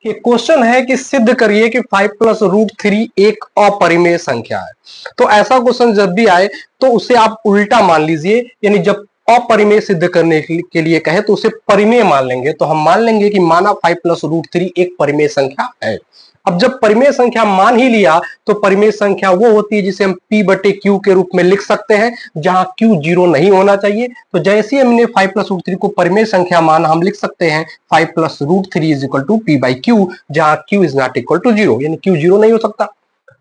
कि क्वेश्चन है कि सिद्ध करिए कि 5 प्लस रूट 3 एक अपरिमेय संख्या है। तो ऐसा क्वेश्चन जब भी आए तो उसे आप उल्टा मान लीजिए, यानी जब अपरिमेय सिद्ध करने के लिए कहे तो उसे परिमेय मान लेंगे। तो हम मान लेंगे कि माना 5 प्लस रूट 3 एक परिमेय संख्या है। अब जब परिमेय संख्या मान ही लिया तो परिमेय संख्या वो होती है जिसे हम p बटे क्यू के रूप में लिख सकते हैं, जहां q जीरो नहीं होना चाहिए। तो जैसे ही हमने 5 प्लस रूट 3 को परिमेय संख्या माना, हम लिख सकते हैं 5 plus root 3 is equal to p by Q, जहां q is not equal to zero, यानी q जीरो नहीं हो सकता।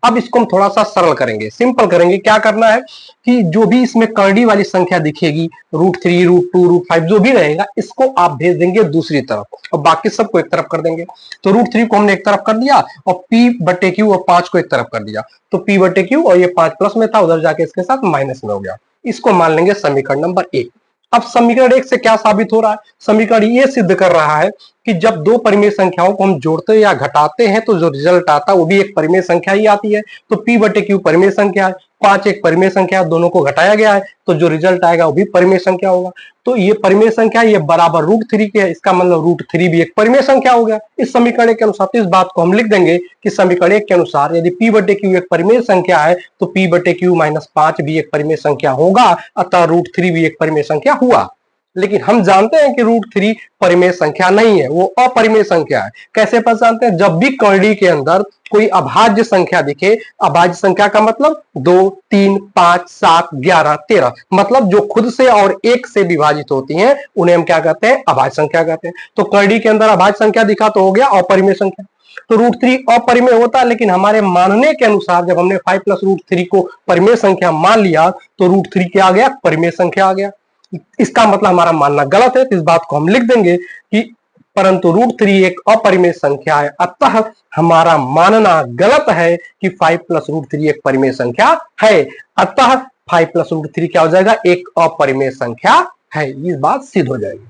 अब इसको हम थोड़ा सा सरल करेंगे, सिंपल करेंगे। क्या करना है कि जो भी इसमें कर्डी वाली संख्या दिखेगी, रूट 3 रूट 2 रूट 5 जो भी रहेगा, इसको आप भेज देंगे दूसरी तरफ और बाकी सबको एक तरफ कर देंगे। तो रूट 3 को हमने एक तरफ कर दिया और p बटे क्यू और 5 को एक तरफ कर दिया। तो p बटे क्यू और ये 5 प्लस में था, उधर जाके इसके साथ माइनस में हो गया। इसको मान लेंगे समीकरण नंबर 1। अब समीकरण 1 से क्या साबित हो रहा है? समीकरण ये सिद्ध कर रहा है कि जब दो परिमेय संख्याओं को हम जोड़ते या घटाते हैं तो जो रिजल्ट आता है वो भी एक परिमेय संख्या ही आती है। तो p बटे क्यू परिमेय संख्या है, 5 एक परिमेय संख्या, दोनों को घटाया गया है तो जो रिजल्ट आएगा वो भी परिमेय संख्या होगा। तो ये परिमेय संख्या ये बराबर रूट 3 के है, इसका मतलब रूट 3 भी एक परिमेय संख्या हो गया इस समीकरण के अनुसार। तो इस बात को हम लिख देंगे कि समीकरण 1 के अनुसार यदि p बटे क्यू एक परिमेय संख्या है तो p बटे क्यू माइनस 5 भी एक परिमेय संख्या होगा, अतः रूट 3 भी एक परिमेय संख्या हुआ। लेकिन हम जानते हैं कि रूट 3 परिमेय संख्या नहीं है, वो अपरिमेय संख्या है। कैसे पहचानते हैं? जब भी कर्डी के अंदर कोई अभाज्य संख्या दिखे, अभाज्य संख्या का मतलब 2 3 5 7 11 13, मतलब जो खुद से और एक से विभाजित होती हैं उन्हें हम क्या कहते हैं? अभाज्य संख्या कहते हैं। तो कर्डी के अंदर अभाज्य संख्या दिखा तो हो गया अपरिमेय संख्या। तो रूट 3 अपरिमेय होता है, लेकिन हमारे मानने के अनुसार जब हमने 5 प्लस रूट 3 को परिमेय संख्या मान लिया तो रूट 3 क्या आ गया? परिमेय संख्या आ गया। इसका मतलब हमारा मानना गलत है, तो इस बात को हम लिख देंगे कि परंतु रूट 3 एक अपरिमेय संख्या है, अतः हमारा मानना गलत है कि 5 प्लस रूट 3 एक परिमेय संख्या है। अतः 5 प्लस रूट 3 क्या हो जाएगा? एक अपरिमेय संख्या है। ये बात सिद्ध हो जाएगी।